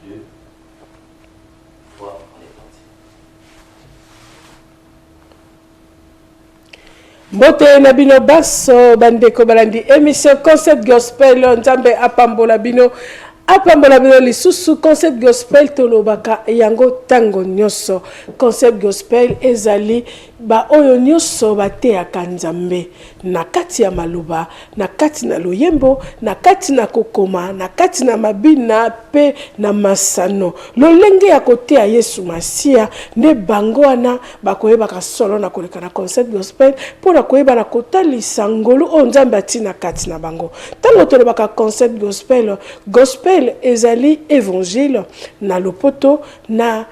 Dieu. Foi, on est parti. Mbote na bino baso bandeko balandi émission Concept Gospel nzambe apambola bino lisusu Concept Gospel tolobaka yango tango nyoso. Concept Gospel ezali ba oyo nyoso bateyaka nzambe na kati ya maloba, na kati na loyembo, na kati na kokoma, na kati na mabina pe na masano. Lolenge ya koteya Yesu Masia nde bango wana bakoyebaka solo na koleka na Concept Gospel pona koyeba na kotalisa ngolu o nzambe atina kati na bango. Tango tolobaka Concept Gospel, gospel ezali évangile na lopoto na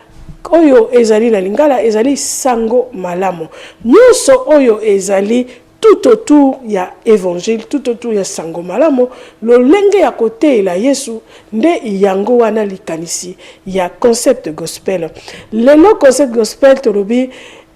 oyo ezali na lingala ezali sango malamu. Nyonso oyo ezali tout autour ya évangile, tout autour ya sango malamu, lolenge ya koteyela Yesu nde yango wana likanisi ya Concept Gospel. Lelo Concept Gospel tolobi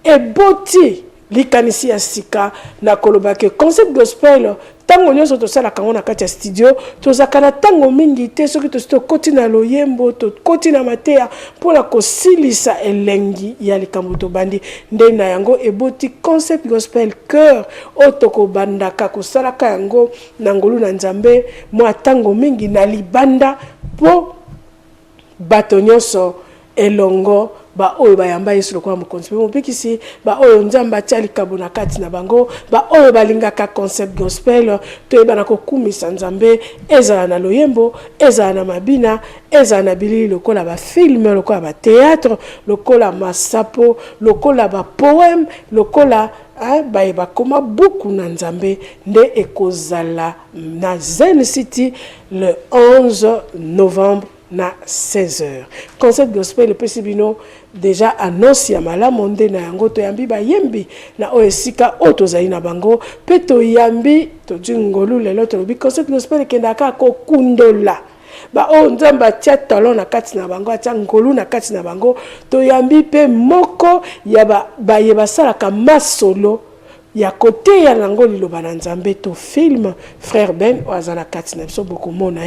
eboti likanisi ya sika na kolobake Concept Gospel tango nyonso tosala kango na kati ya studio tozaka na tango mingi te soki tokoti na loyembo tokoti na mateya mpona kosilisa elengi ya likambo tobandi nde na yango eboti Concept Gospel cœur oyo tokobandaka kosalaka yango na ngolu na nzambe mwa tango mingi na libanda mpo bato nyonso elongo ba oyo bayamba Yesu lokola mokonzi mo pikisi ba oyo nzambe atia likabo na kati na bango ba oyo balingaka Concept Gospel toyeba na kokumisa nzambe ezala na loyembo ezala na mabina ezala na bilili lokola ba film lokola ba théâtre lokola masapo lokola ba poème lokola bayeba koma buku na nzambe nde ekozala na Zen City le 11 novembre na 16h. Concept Gospel pesi bino déjà annonce ya malamu nde na yango toyambi bayembi na oesika otozali na bango pe toyambi tojingolu lelo tolobi Concept Gospel kendaka kokundola ba o nzambe atia talon na kati na bango atia ngolu na kati na bango toyambi pe moko ya bayeba salaka masolo ya kote ya nango liloba na nzambe to film frère Ben oazana kati na biso boko mona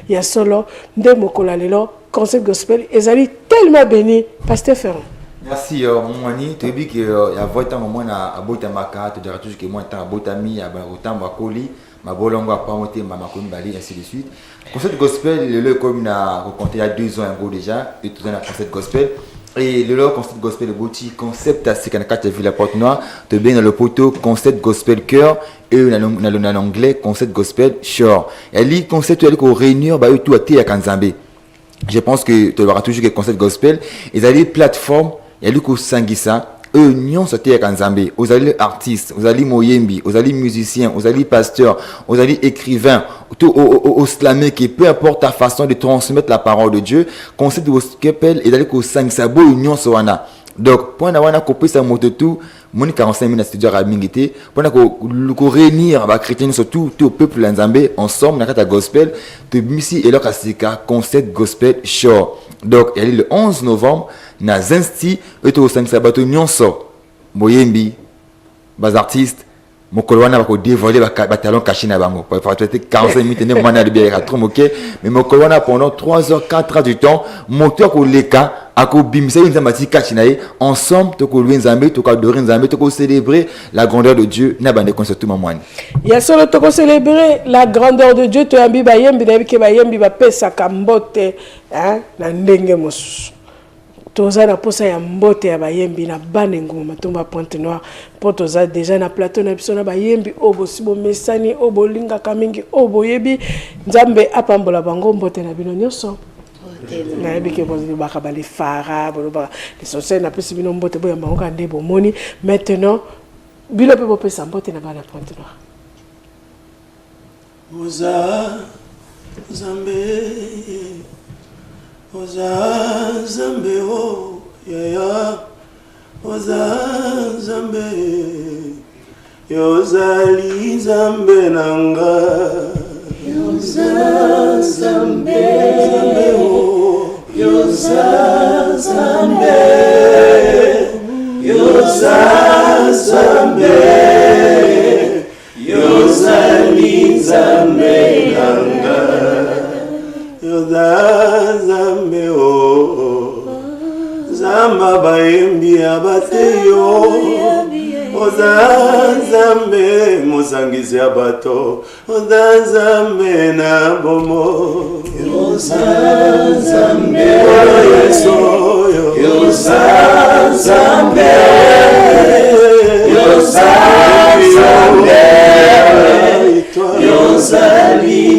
ya solo nde mokola lelo Concept Gospel ezali tellement béni Pasteur Ferrand. Merci Mwani, tu dis que ya voita mo na abota maka tu diras toujours que moi ta abota mi ya ba autant ba koli ma bolongo a pamote ma makoni bali ainsi de suite. Concept Gospel le comme na raconté il y a 2 ans ago déjà et tout dans Concept Gospel. Et le Concept Gospel bouti concept à ce qu'on a quatre vu la porte noire de bien dans le poteau Concept Gospel cœur et en anglais Concept Gospel shore. Et li concept elle ko réunir ba tout à té à Kanzambe. Je pense que tu auras toujours que Concept Gospel et allez plateforme et lui ko sangisa union sauté à Kanzambe. Vous allez artistes, vous allez moyembi, vous allez musiciens, vous allez pasteurs, vous allez écrivains, tout au slamé qui peu importe ta façon de transmettre la parole de Dieu, Concept Gospel et d'aller ko sangisa bo union soana. Donc pour na couper sa moto tout mon 45 minutes studio à mingité pour na ko réunir ba chrétiens surtout tout au peuple Nzambe ensemble na kata gospel de misi et leur kasika Concept Gospel show. Donc elle est le 11 novembre na Zensti et au 5 sabato nyonso boyembi bas artistes mokolwana bako dévoiler ba talent caché na bango pour faire 45 minutes ne mwana de bien trop OK mais mokolwana pendant 3 heures 4 heures du temps moteur ko leka ako bimisa nzamba tikati na ye ensemble to ko louer nzambe to ko adorer nzambe to ko célébrer la grandeur de Dieu na bande surtout mamwani ya solo to ko célébrer la grandeur de Dieu to yambi bayembi na bike bayembi ba pesa kambote na ndenge mosusu toza na posa ya mbote ya bayembi na banengo matomba Pointe Noire po toza déjà na plateau na biso na bayembi obo sibo mesani obo linga kamingi obo yebi nzambe apambola bango mbote na bino nyonso na yebi ke bozi baka bali fara bolo baka les na pesi bino mbote boya bango ka ndebo moni maintenant bilo pe bo pesa mbote na bana Pointe Noire Oza Zambe Oza Zambe oh ya Oza Zambe Yozali Zambe nanga Yoza Zambe oh Yoza Zambe Yoza Zambe Yozali Zambe nanga Yoza Zambe o Zamba bayembi abateyo Oza Zambe musangizi abato Oza Zambe na bomo Yoza Zambe Yoza Zambe Yoza Zambe Yoza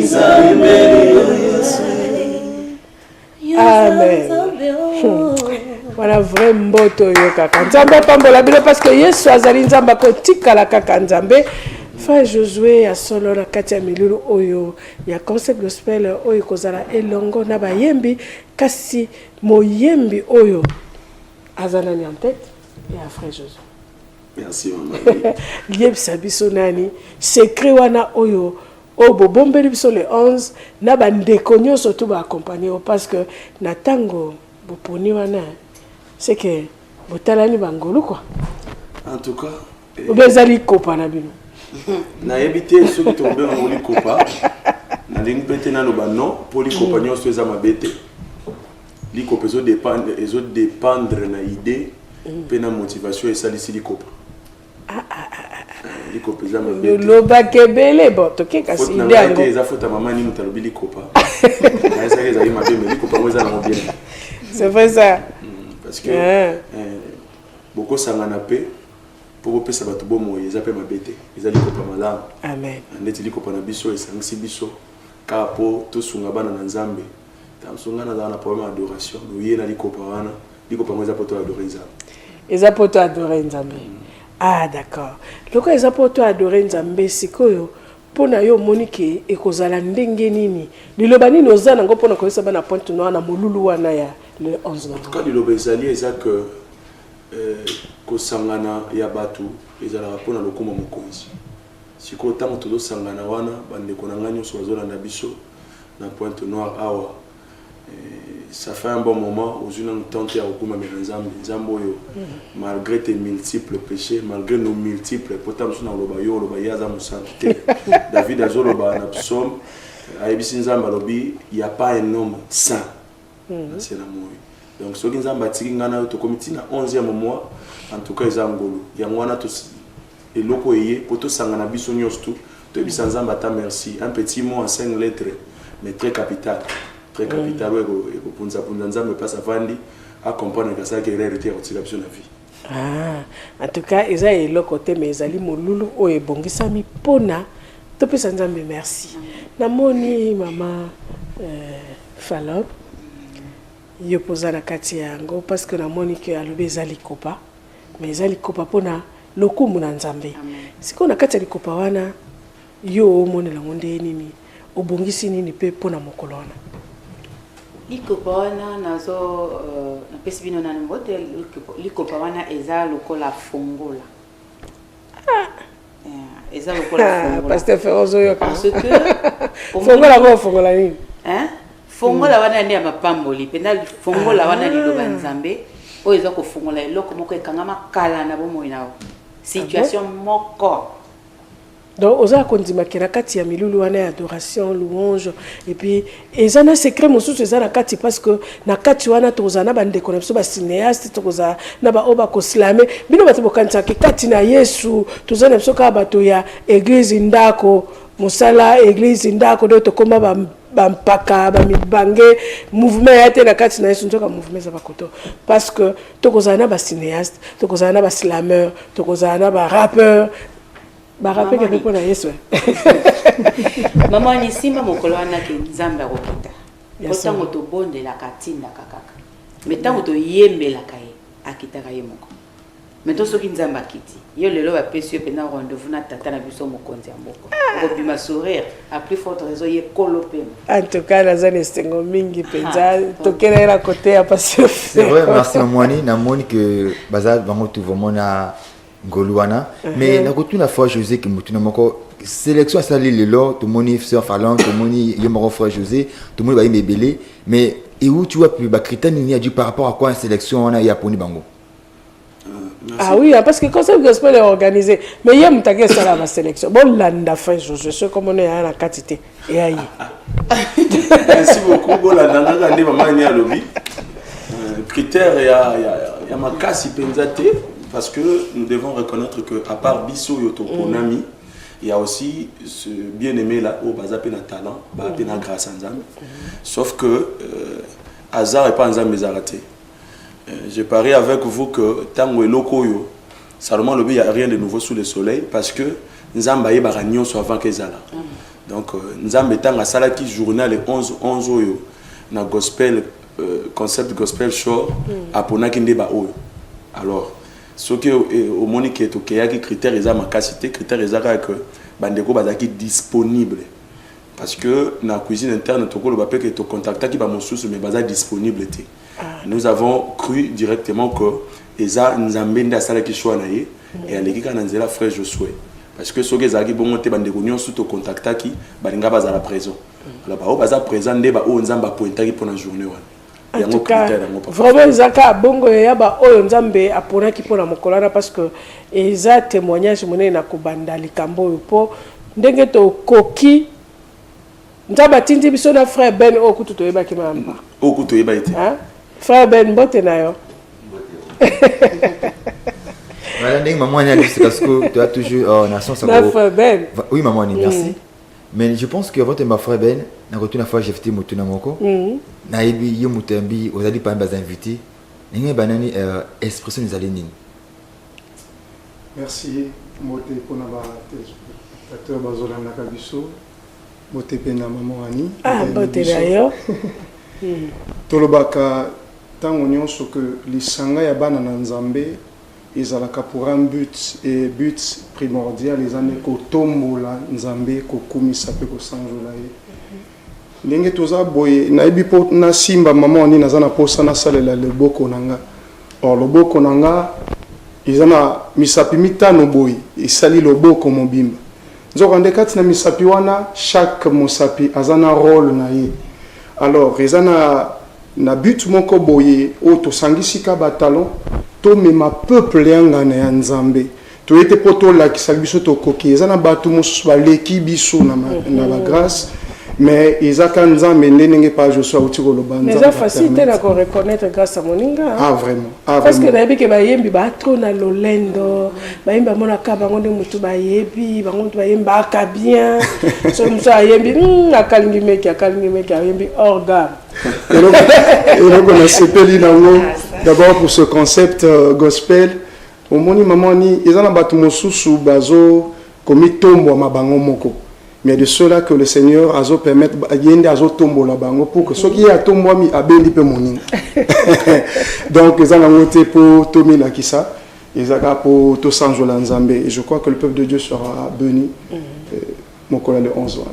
Zambe Amen. Wana vrai mboto yo kaka. Nzambe apambola bino parce que Yesu azali nzamba kotikala kaka nzambe. Frère Josué ya solo na kati ya milulu oyo ya concept gospel oyo kozala elongo na bayembi kasi moyembi oyo azana ni en tête ya frère Josué. Merci maman. Liebisa biso nani secret wana oyo o bobombeli biso le 11 na bandeko nyonso to ba accompagner parce que na tango boponi wana c'est que botalani bangolu quoi. En tout cas, obezali kopa na bino. Na ebité ceux qui tombent dans le copa. Na lingi pete na loba non pour les compagnons ceux za mabete. Li copa zo dépendre na idée pe na motivation et ça li copa. Li copa za mabete. Loba kebele bon toke kasi idée yango. Eza fota maman ni mutalobi li copa. Na esa ke za yi mabe mais li copa mo za na bien. C'est vrai ça. Parce que beaucoup sangana pe pour pesa bato bomo eza pe mabete eza likopa malamu. Amen. Ndeti likopa na biso esangisi biso kapo to sunga bana na nzambe tam sunga na na problème adoration no yena likopa wana likopa mo eza poto adorer nzambe. Eza poto adorer nzambe. Ah d'accord. Loko eza poto adorer nzambe sikoyo pona yo monike ekozala ndenge nini liloba nini ozana ngo pona koyesa bana point noir na molulu wana ya le 11 novembre. En tout cas liloba ezali eza que kosangana ya batu ezala pona lokoma mokonzi siko tango todo sangana wana bandeko na ngani so bazolanda biso na pointe noire awa ça fait un bon moment aux une tente ya okuma nzambe nzambe oyo malgré tes multiples péchés malgré nos multiples pourtant suna loba yo loba yaza musante David azoloba na psaume ayebisi nzambe alobi il y a pas un homme saint c'est la moi donc ce qui nzambe atiki ngana to komiti na 11e mois en tout cas ezangolo ya ngwana to eloko eye poto sangana biso nyonso to bisa nzambe ata merci un petit mot en 5 lettres mais très capital et punza nzambe passe avandi à comprendre que ça qui est réalité au biso na vie. Ah, en tout cas eza eloko te mais ezali molulu o ebongisami pona to pesa nzambe merci. Namoni mama Falop yo poza na kati yango parce que namoni que alobi ezali kopa mais ezali kopa pona lokumu na nzambe. Siko na kati ya likopa wana yo omonela ngonde nini obongisi nini pe pona mokolo wana. Likopa wana nazo na pesi bino na mbote likopa wana eza lokola fongola. Eza lokola fongola. Pasteur Ferozo yo parce que fongola ko fongola nini? Fongola wana ndi amapamboli penda fongola wana liloba nzambe o eza ko fongola eloko moko ekangama kala na bomoi nawo situation moko. Donc oza kondima kera kati ya milulu wana ya adoration louange et puis eza na secret mosusu eza na kati parce que na kati wana tozana bandeko na biso ba cinéaste toza na ba oba ko slame bino bato bokanisa kati na Yesu tozana biso ka bato ya église ndako musala église ndako do to koma bampaka bamibange mouvement ya te na kati na Yesu nzoka mouvement za bakoto parce que tokozana ba cinéaste tokozana ba slameur tokozana ba rappeur barape ke pour na Yesu. Maman ni simba mokolo wana ke nzambe akokita. Kotango to bonde la katinda kakaka. Metango to yembela kaye akita kaye moko. Meto soki nzamba kiti. Yo lelo ba pesi yo pena rendez-vous na tata na biso mokonzi amboko. Ko bima sourire a plus forte raison ye kolopema. En tout cas la zone estengo mingi penza to kena ira côté ya passion. C'est vrai merci Mwani na moni que bazal bango tu vraiment na Ngoluana mais na kotu na fois José qui mutuna moko sélection sali lelo to moni frère Falon to moni yomoro frère José to moni ba yembelé mais et où tu vois plus ba critère ni a dit par rapport à quoi une sélection on a ya poni bango Ah oui, parce que le concept gospel est organisé. Mais il y a une ça la sélection. Bon, l'anda fin, je sais comment on est à la quantité. Et aïe. Merci beaucoup. Bon, l'anda, regardez, maman, il y a lobby. Critère, il y a ma casse, parce que nous devons reconnaître qu'à part Bisso et Otoponami, il y a aussi ce bien-aimé là, au Bazapé na talent, Bazapé na grâce à Nzambe. Sauf que hasard n'est pas Nzambe raté. Je parie avec vous que Tango et Lokoyo, Salomon Lobby, il n'y a rien de nouveau sous le soleil parce que Nzamba est baragnon soit avant que Zala. Donc Nzamba est en salaki journal le 11 oyo na gospel concept gospel show à Ponakinde ba oyo. Alors ce qui au monique est ok qui critère ils ma capacité critère ils que bandeko bazaki disponible parce que dans la cuisine interne toko le bapé que to contacta qui ba mosusu mais baza disponible té. Nous avons cru directement que Eza Nzambe nda salaki show na ye et aleki kana nzela frère Josué parce que soki ezalaki bongo te bandeko nyonso to contactaki balinga bazala présent. Alors ba baza présent nde ba o Nzamba pointaki pour la journée wana. En tout cas, vraiment, Zaka Bongo et Yaba Oyo Nzambe aponaki pour la mokolana parce que Eza témoignage moné na kubanda likambo yopo ndenge to koki Nzamba tindi biso na frère Ben okutu to yeba ki mamba. Okutu yeba ite. Hein? Frère Ben bote na yo. Voilà, maman, parce que tu as toujours nation ça. Frère Ben. Oui, maman, merci. Mais je pense que votre ma frère Ben, na retourne fois j'ai fait motuna moko. Na ibi yo mutembi, vous allez pas me inviter. Ninge banani expression des alénines. Merci moté pour na ba téléspectateur bazolanda kabiso. Moté pe na maman Ani. Ah, bote na yo. Tolobaka tango nyonso que lisanga ya bana na Nzambe ezalaka pour un but et but primordial les années kotombola Nzambe kokumisa pe kosanjola ye ndenge toza boye nayebi po na simba mama oni naza na posa na salela loboko nanga or loboko nanga ezana misapi mitano boye esali loboko mobimba nzoka nde kati na misapi wana chaque mosapi azana rôle na ye alors ezana na but moko boye o tosangisi ka batalon to mema peuple yangana ya Nzambe to ete poto la kisabiso to koki ezana batu mosusu baleki biso na ba grâce mais ezaka Nzambe ndenge pa je sois utiko lo banza mais ça facilité na ko reconnaître grâce à moninga ah vraiment parce que nayebi ke bayembi ba trop na lolendo bayemba mona ka bango nde mutu bayebi bango mutu bayemba ka bien so mutu ayembi akalingi meki ayembi organe. Et donc on a sepeli nango d'abord pour ce concept gospel au moni maman ni ezana batu mosusu bazo komi tombo mabango moko mais de cela que le Seigneur azo permettre yende azo tombo la bango pour que ceux qui a tombo mi abendi pe moninga donc ezana ngote pour tomi la kisa ezaka pour to sanjola Nzambe et je crois que le peuple de Dieu sera béni. Mon collègue de 11 ans.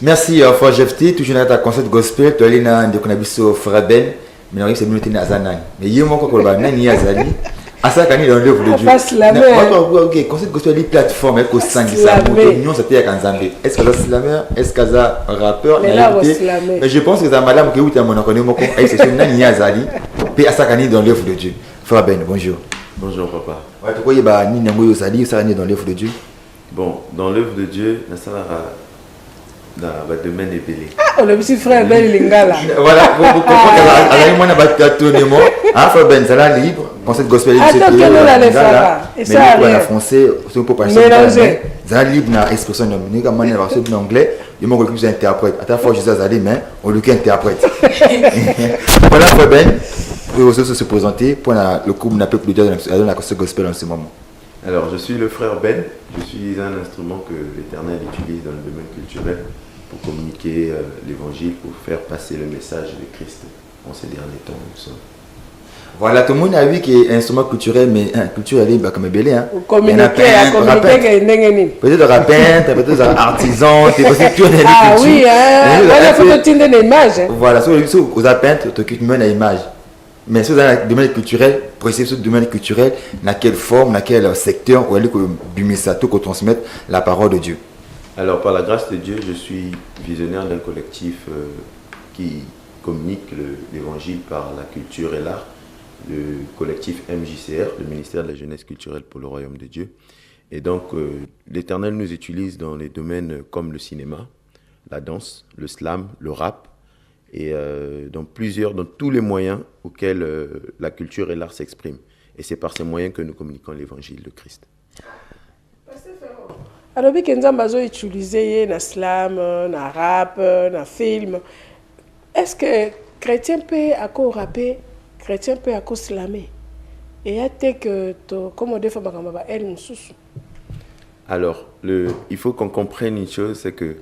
Merci, frère Jefti. Toujours dans ta concept gospel, tu as dit qu'on a vu sur frère Ben, mais on a vu que c'est minute à Zanan. Mais il y a un moment qu'on a vu à Zani. À ça, quand il est dans l'œuvre de Dieu. Ok, concept gospel, il plateforme, avec au sang, ça monte, ça paye à Kanzambe. Est-ce que c'est slammer? Est-ce que c'est rappeur? Mais je pense que c'est madame qui est à mon acronyme, et c'est une Nani Azali, puis à ça, quand il est dans l'œuvre de Dieu. Frère Ben, bonjour. Bonjour, papa. Ouais, tu vois, il y a Nini Nango Yosali, ça, dans l'œuvre de Dieu. Bon, dans l'œuvre de Dieu, dans le domaine des belés. Ah, on a vu si frère Ben Lingala. Voilà, vous comprenez, frère Ben, ça là libre, concept gospel, mais en français, c'est un peu pas ça libre dans l'expression de l'homme. Quand on en anglais, il m'a dit que interprète. À ta fois, je suis allé, mais on lui interprète. Voilà, frère Ben, vous pouvez aussi se présenter pour le coup de peuple de Dieu dans la concept gospel en ce moment. Alors, je suis le frère Ben. Je suis un instrument que l'Éternel utilise dans le domaine culturel pour communiquer l'évangile, pour faire passer le message de Christ en ces derniers temps. Voilà, tout le monde a vu qu'il y a un instrument culturel, mais culturel est comme un belé. Communiquer, peut-être un peintre, peut-être un artisan, peut-être ah oui, il faut que tu aies une image. Voilà, si vous êtes peintre, tu as une image. Mais si vous avez un domaine culturel, précisez ce domaine culturel, dans quelle forme, dans quel secteur, où elle est que qu'on transmette la parole de Dieu. Alors, par la grâce de Dieu, je suis visionnaire d'un collectif qui communique l'évangile par la culture et l'art. le collectif MJCR, le ministère de la Jeunesse culturelle pour le Royaume de Dieu. Et donc, l'Éternel nous utilise dans les domaines comme le cinéma, la danse, le slam, le rap, et dans tous les moyens auxquels la culture et l'art s'expriment. Et c'est par ces moyens que nous communiquons l'évangile de Christ. Alors, bien que nous avons utilisé le slam, le rap, le film, est-ce que chrétien peut encore rapper, chrétien peut encore slammer? Et il que comme on dit, alors, il faut qu'on comprenne une chose, c'est que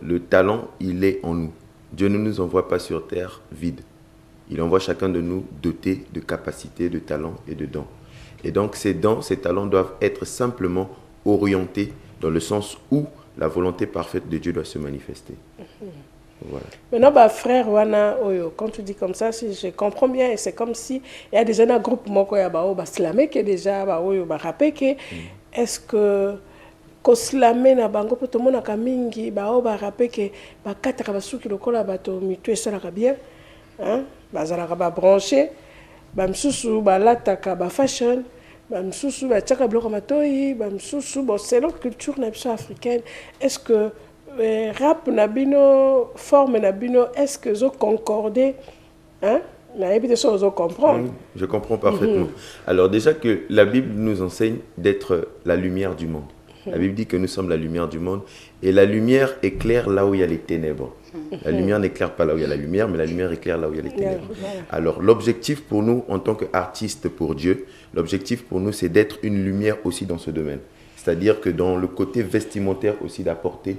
le talent, il est en nous. Dieu ne nous envoie pas sur terre vide. Il envoie chacun de nous doté de capacités, de talents et de dons. Et donc, ces dons, ces talents doivent être simplement orientés dans le sens où la volonté parfaite de Dieu doit se manifester. Voilà. Maintenant, frère Wana, quand tu dis comme ça, si je comprends bien, c'est comme si il y a déjà un groupe qui est slamé, qui est déjà rappé, est-ce que slamé na bango pour tout le monde a mingi rappé que quatre basuki lokola bato mitu esalaka bien, hein, bazalaka branché, bamsusu balataka ba fashion, bamsusu batiaka biloko matoi, bamsusu selon culture na biso africaine. Est-ce que rap na bino, forme na bino, est-ce que zo concordé, hein? Je comprends parfaitement. Alors déjà que la Bible nous enseigne d'être la lumière du monde. La Bible dit que nous sommes la lumière du monde et la lumière éclaire là où il y a les ténèbres. La lumière n'éclaire pas là où il y a la lumière, mais la lumière éclaire là où il y a les ténèbres. Alors l'objectif pour nous en tant qu'artistes pour Dieu, l'objectif pour nous c'est d'être une lumière aussi dans ce domaine. C'est-à-dire que dans le côté vestimentaire aussi d'apporter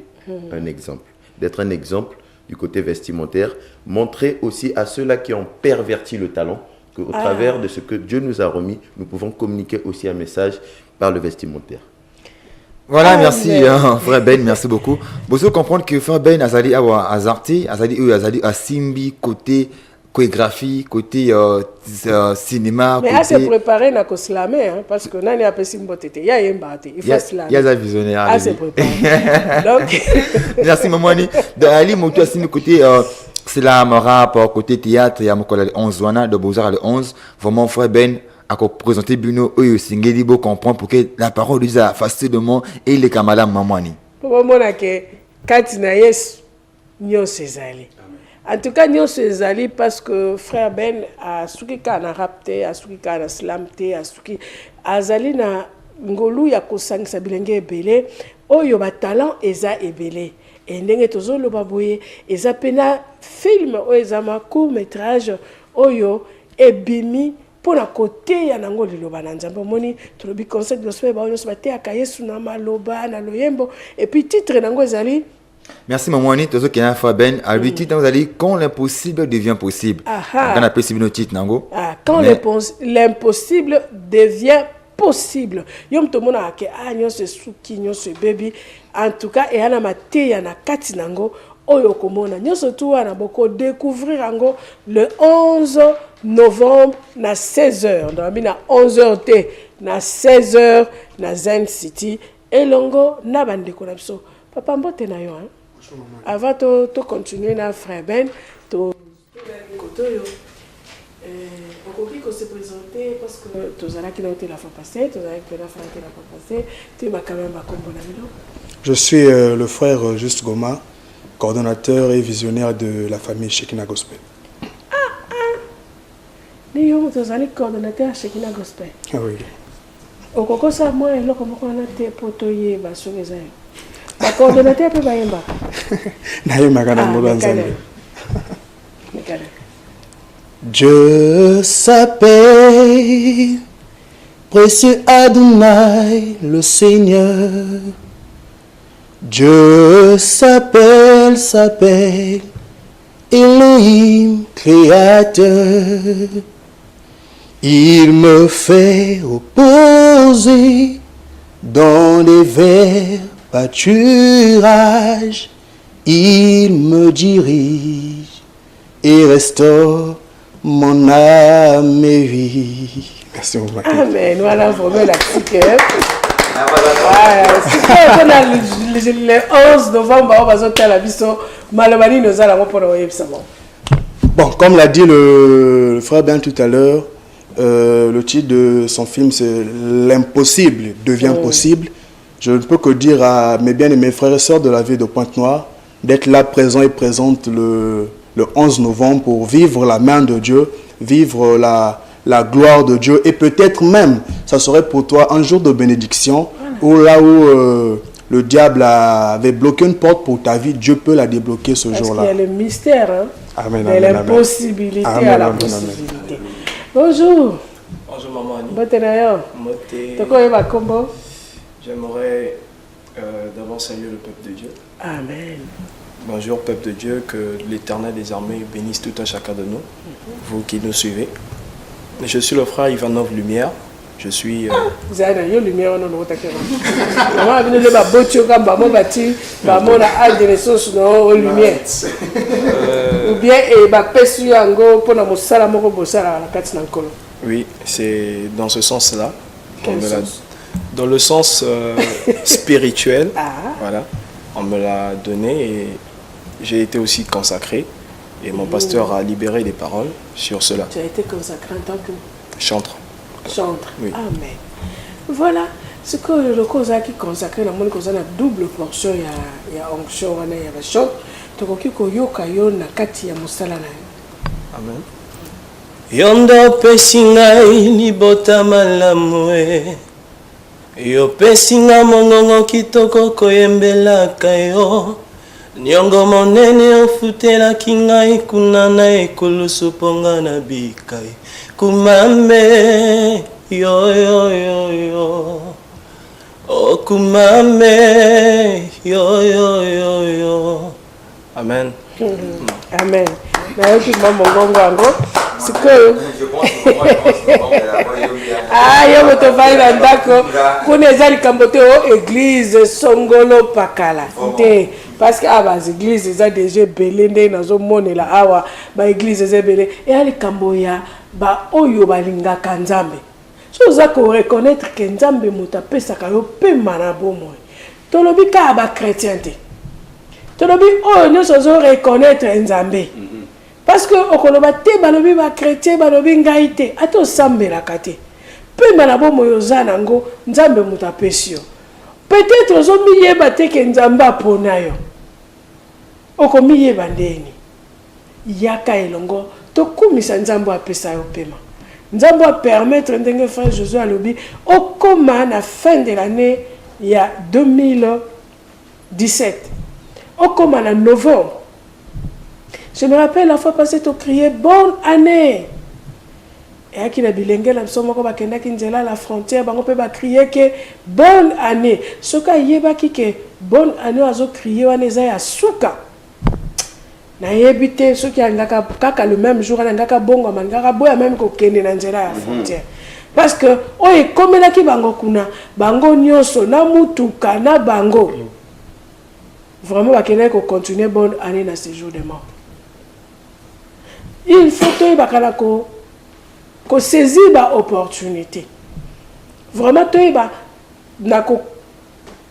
un exemple. D'être un exemple du côté vestimentaire, montrer aussi à ceux-là qui ont perverti le talent qu'au travers de ce que Dieu nous a remis, nous pouvons communiquer aussi un message par le vestimentaire. Voilà, merci frère Ben, merci beaucoup. Vous devez comprendre que frère Ben azali awa azarti, azali a simbi côté chorégraphie, côté cinéma. Mais à se préparer na ko slammer, hein, parce que nani a simbo tete, ya yemba te, il faut slammer. Il y a des visionnaires. À se préparer. Donc merci mamani. Dans Ali moto simbi côté slam, rap, côté théâtre, il y a mon collègue 11 wana de Beaux-Arts le 11. Vraiment frère Ben à présenter Bino Singeli Bo comprendre pour que la parole dise facilement et les camarades mamani. Pour moi que Katina yes nyo sezali. En tout cas nyo sezali parce que frère Ben a suki kana rapte, a suki kana slamte, a suki azali na ngolu ya kosangisa bilenge ebele oyo ba talent eza ebele. Et ndenge tozolo baboye eza pena film o eza ma court métrage oyo ebimi pour la côté ya nango liloba na nzambe moni to lobi concept gospel ba onyo bate akayesu na maloba na loyembo et puis titre nango ezali. Merci mamani tozo kena fa Ben à lui titre vous allez quand l'impossible devient possible. On appelle ce titre nango. Quand l'impossible devient possible. Yom to mona ke anyo se suki nyo se baby en tout cas et ana mate ya na kati nango oyo komona nyoso tu wana boko découvrir ango le 11 novembre na 16h donc na 11h t na 16h na Zen City elongo na bandeko na biso papa mbote na yo hein avant to continuer na frère Ben to kotoyo on peut se présenter parce que tozala qui la fois passée tozala qui la fois passée tu m'as quand même pas comprendre. Je suis le frère Juste Goma, coordonnateur et visionnaire de la famille Shekinah Gospel. Nous sommes coordonnateurs Shekinah Gospel. Ah oui. Au Coco, ça, moi, je suis potoyer, ma coordonnateur peut baïmba. Dieu s'appelle précieux Adonai, le Seigneur. Dieu s'appelle Elohim, créateur. Il me fait reposer dans les verts pâturages. Il me dirige et restaure mon âme et vie. Merci beaucoup. Amen. Voilà, vraiment la petite. Le 11 novembre, on va sortir la biso. Malabani nous a la pour le. Bon, comme l'a dit le frère Ben tout à l'heure, Le titre de son film, c'est L'impossible devient possible. Je ne peux que dire à mes bien-aimés frères et sœurs de la ville de Pointe-Noire d'être là présents et présentes le 11 novembre pour vivre la main de Dieu, vivre la gloire de Dieu. Et peut-être même, ça serait pour toi un jour de bénédiction, où là où le diable avait bloqué une porte pour ta vie, Dieu peut la débloquer ce jour-là. Parce qu'il y a le mystère, hein, amen, de amen, l'impossibilité amen. à la Amen, possibilité. Bonjour. Bonjour maman Annie. Botenayo. Moté. J'aimerais d'abord saluer le peuple de Dieu. Amen. Bonjour peuple de Dieu, que l'Éternel des armées bénisse tout un chacun de nous, vous qui nous suivez. Je suis le frère Ivanov Lumière. Je suis... Zana, yo lumière on no takera. Maman venu le babotio ka bamo bati, bamo na al de ressources no lumière. Ou bien e ba pesu yango pona mosala moko bosala la kati na nkolo. Oui, c'est dans ce sens-là. Quel sens? Dans le sens spirituel. Ah. Voilà. On me l'a donné et j'ai été aussi consacré. Et mon pasteur a libéré des paroles sur cela. Tu as été consacré en tant que chantre. Chantre. Oui. Amen. Voilà. Ce que le cause qui consacré la monde cause na double portion ya onction wana ya ba chant. Tokoki ko yoka yo na kati ya musala na yo. Amen. Yondo pesinga libota malamu yo pesinga mongongo kitoko koyembelaka yo nyongo monene ofutelaki ngai kuna na ekulusu ponga na bikai kumame yo yo yo yo o kumame yo yo yo yo. Amen. Amen. Na yoki mongongo yango sikoyo yo moto vai na ndako kuna eza likambo te o église songolo pakala te parce que bas église eza déjà ebele nde nazomonela awa baéglise eza ebele eya likambo ya baoyo balingaka nzambe so oza koreconnaître ke nzambe moto apesaka yo pema na bomoi tolobi kaka bachrétien te tolobi oyo nyonso ozoreconnaître nzambe. Parce que okoloba te balobi ba chrétien balobi ngai te ata osambelaka te mpe malabo moyoza nango nzambe moto apesi yo peut-être ozomiyeba te ke nzambe apona yo okomiyeba ndeni yaka elongo tokumisa nzambe apesa yo pema nzambe apermettre ndenge frère Josué alobi okoma na fin de l'année ya 2017 okoma na novembre. Je me rappelle la fois passée, tu criais bonne année. Et à qui la bilingue, la somme ko bakenda ki nzela la frontière, bango pe ba crier que bonne année. Soka yeba ki que bonne année azo crier wana eza ya suka. Na yebite soki angaka kaka le même jour angaka bongo mangaka boya même ko kende na nzela ya frontière. Parce que oye komela ki bango kuna, bango nyonso na mutuka na bango. Vraiment bakenda ko continuer bonne année na ce jour de mort. Il faut que saisir l'opportunité. Vraiment, na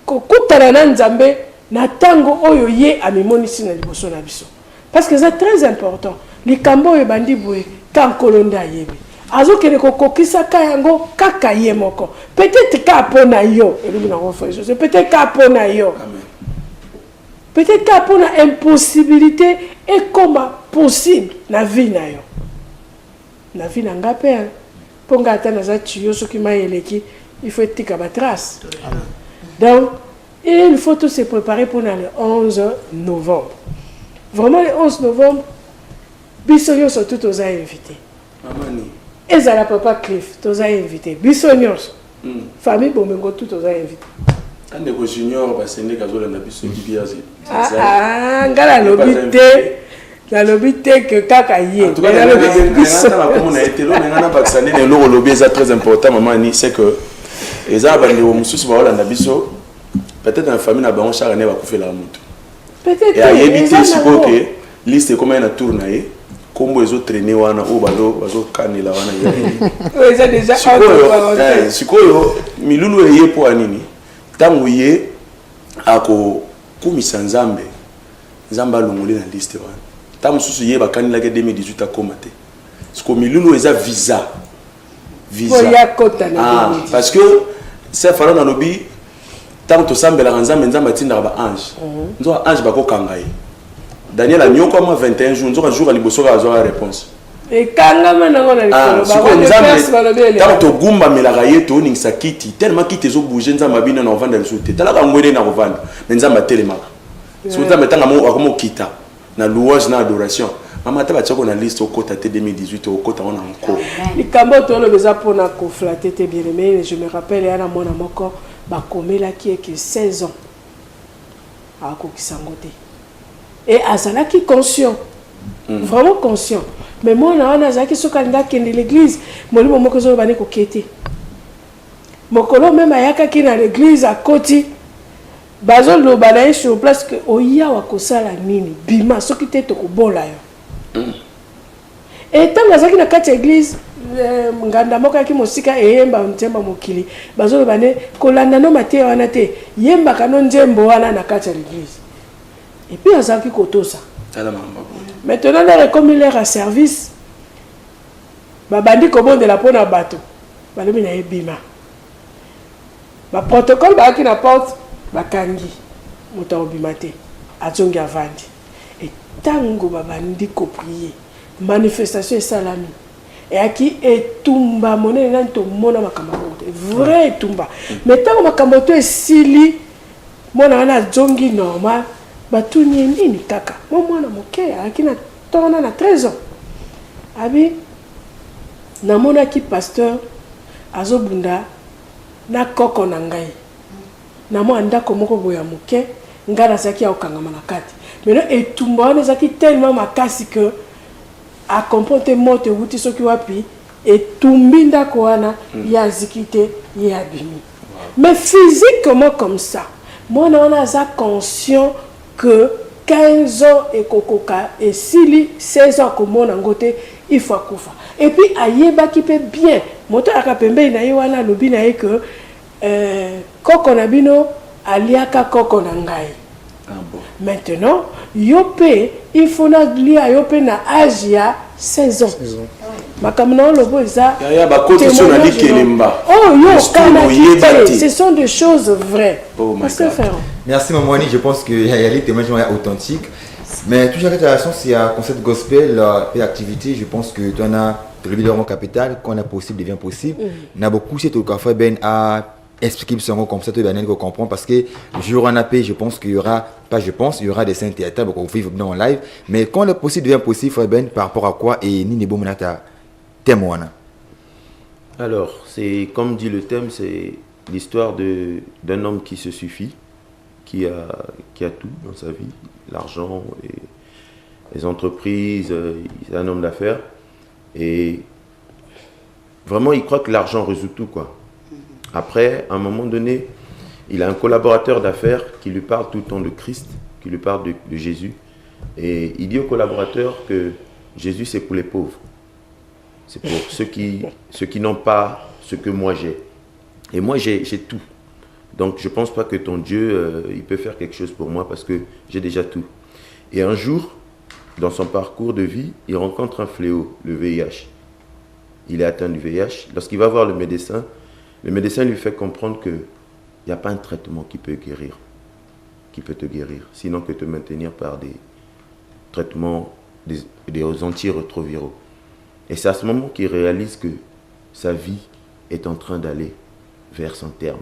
kutana na nzambe na tango oyo ye amimonisi na liboso na biso. Parce que c'est très important. Likambo oyo bandi boye kankolonda yebi. Azo kele kokokisa kayango kaka ye moko. Peut-être ka pona yo, peut-être ka pona yo. Peut-être ka pona impossibilité et comment possible na vie na yo. Na vie na ngape hein. Ponga ata na za tuyo soki mayeleki, il faut tika ba trace. Donc il faut tout se préparer pour le 11 novembre. Vraiment le 11 novembre, bisogno surtout aux invités. Mamani. Et ça la papa Cliff, tous invités. Bisogno. Famille Bomengo tout aux invités. Ande ko junior ba sende kazola na biso bibiazi. Ngala lobité. La lobité que kaka yé. La lobité comme on a été là, on a vacciné le lobby est très important maman ni c'est que les arbres de mususu ba wala na biso peut-être dans la famille na bango chaque année va couper la moto. Peut-être. Et à éviter si que liste comme un tour naé comme les autres traîner wana ou bazo kanila wana ya. Oui, c'est déjà un sikoyo milulu yé pour anini. Tango yé ako kumisa nzambe. Nzamba longole na liste wana. Tango susu yé bakani la 2018 a komate. Siko milulu eza visa. visa. Parce que c'est fallu dans lobby tant que ça mbela ranza menza matinda ba ange. Nzo ange bako kangai. Daniel a nyoko moi 21 jours nzo jour ali boso ba zoa réponse. Et kanga manango na likolo ba tant to gumba melaka yeto ningisa kiti tellement kiti zo bouger nza mabina na vendre le soute. Talaka ngwele na vendre menza matelemaka. Si vous avez un kita na louange na adoration mama ta batako na liste au kota 2018 au kota on encore likambo to le beza pona ko flatter te bien aimé je me rappelle yana mona moko ba komela qui est que 16 ans a ko kisangote et azala qui conscient vraiment conscient mais moi na wana zaki sokalinga kende l'église molimo moko zo bane ko kete mokolo même ayaka ki na l'église à koti bazo lo balaye sur place que oya wa kosala nini bima soki te to ko bola yo et tant azaki na kati église nganda moka ki mosika eyemba ntemba mokili bazo lo bane kolanda no mate wana te yemba kano nzembo wana na kati l'église et puis azaki kotosa maintenant là comme il est à service babandi ko bondela pona bato balobi na ebima ba protocole ba ki na porte bakangi moto obimate atongi avandi et tango babandi ko prier manifestation salami et aki etumba monene na to mona makambo vrai etumba mais tango makambo to esili mona wana zongi normal batuni nini kaka mwana moke aki na tona na 13 ans abi na mona ki pasteur azobunda na koko na ngai na mo andako moko boya moke ngara saki ya okangama na kati mais etumba wana zaki tellement makasi que a comprendre moto wuti soki wapi etumbi ndako wana ya zikite ya bimi mais physiquement comme ça moi on a ça conscient que 15 ans et kokoka et sili 16 ans comme on ngote il faut kufa et puis ayeba qui peut bien moto akapembe na yewana lobi na que koko na bino aliaka koko na ngai. Maintenant yope il faut na lia yope na âge ya 16 ans. Makamna lobo eza ya ba kote so na likelemba. Oh yo kana ce sont des choses vraies. Merci Mamouani, je pense que il y a les témoignages authentiques. Mais toujours cette relation c'est un concept gospel et activité, je pense que tu en as régulièrement capital quand on a possible devient possible. On a beaucoup c'est au café ben à expliquer ce comme ça tu vas comprendre parce que jour en AP je pense qu'il y aura pas je pense il y aura des scènes théâtrales qu'on vivre en live mais quand le possible devient possible ben par rapport à quoi et ni ne bon monata témoin. Alors c'est comme dit le thème c'est l'histoire d'un homme qui se suffit qui a tout dans sa vie, l'argent et les entreprises, il est un homme d'affaires et vraiment il croit que l'argent résout tout quoi. Après, à un moment donné, il a un collaborateur d'affaires qui lui parle tout le temps de Christ, qui lui parle de Jésus. Et il dit au collaborateur que Jésus, c'est pour les pauvres. C'est pour ceux qui n'ont pas ce que moi j'ai. Et moi, j'ai tout. Donc, je ne pense pas que ton Dieu, il peut faire quelque chose pour moi parce que j'ai déjà tout. Et un jour, dans son parcours de vie, il rencontre un fléau, le VIH. Il est atteint du VIH. Lorsqu'il va voir le médecin lui fait comprendre qu'il n'y a pas un traitement qui peut te guérir, sinon que te maintenir par des traitements, des antirétroviraux. Et c'est à ce moment qu'il réalise que sa vie est en train d'aller vers son terme.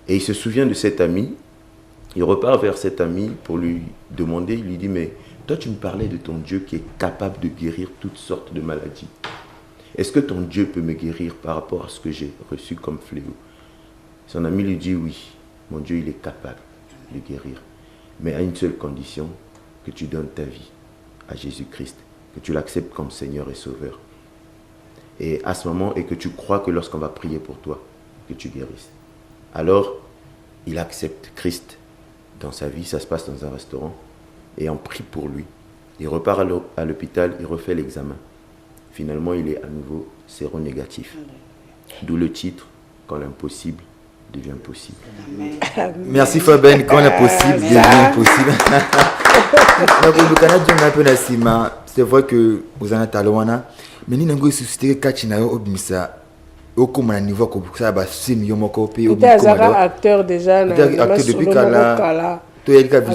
Et il se souvient de cet ami, il repart vers cet ami pour lui demander, il lui dit, mais toi tu me parlais de ton Dieu qui est capable de guérir toutes sortes de maladies. Est-ce que ton Dieu peut me guérir par rapport à ce que j'ai reçu comme fléau? Son ami lui dit oui, mon Dieu il est capable de guérir. Mais à une seule condition, que tu donnes ta vie à Jésus-Christ, que tu l'acceptes comme Seigneur et Sauveur. Et à ce moment, et que tu crois que lorsqu'on va prier pour toi, que tu guérisses. Alors, il accepte Christ dans sa vie, ça se passe dans un restaurant, et on prie pour lui. Il repart à l'hôpital, il refait l'examen. Finalement, il est à nouveau séronégatif. D'où le titre, quand l'impossible devient possible. Amen. Merci Faben, quand l'impossible devient possible. C'est vrai que vous en êtes à loin, mais nous avons suscité Kachinayo Obimisa au comme un niveau comme ça bah c'est mieux mon copie au acteur déjà na acteur depuis kala to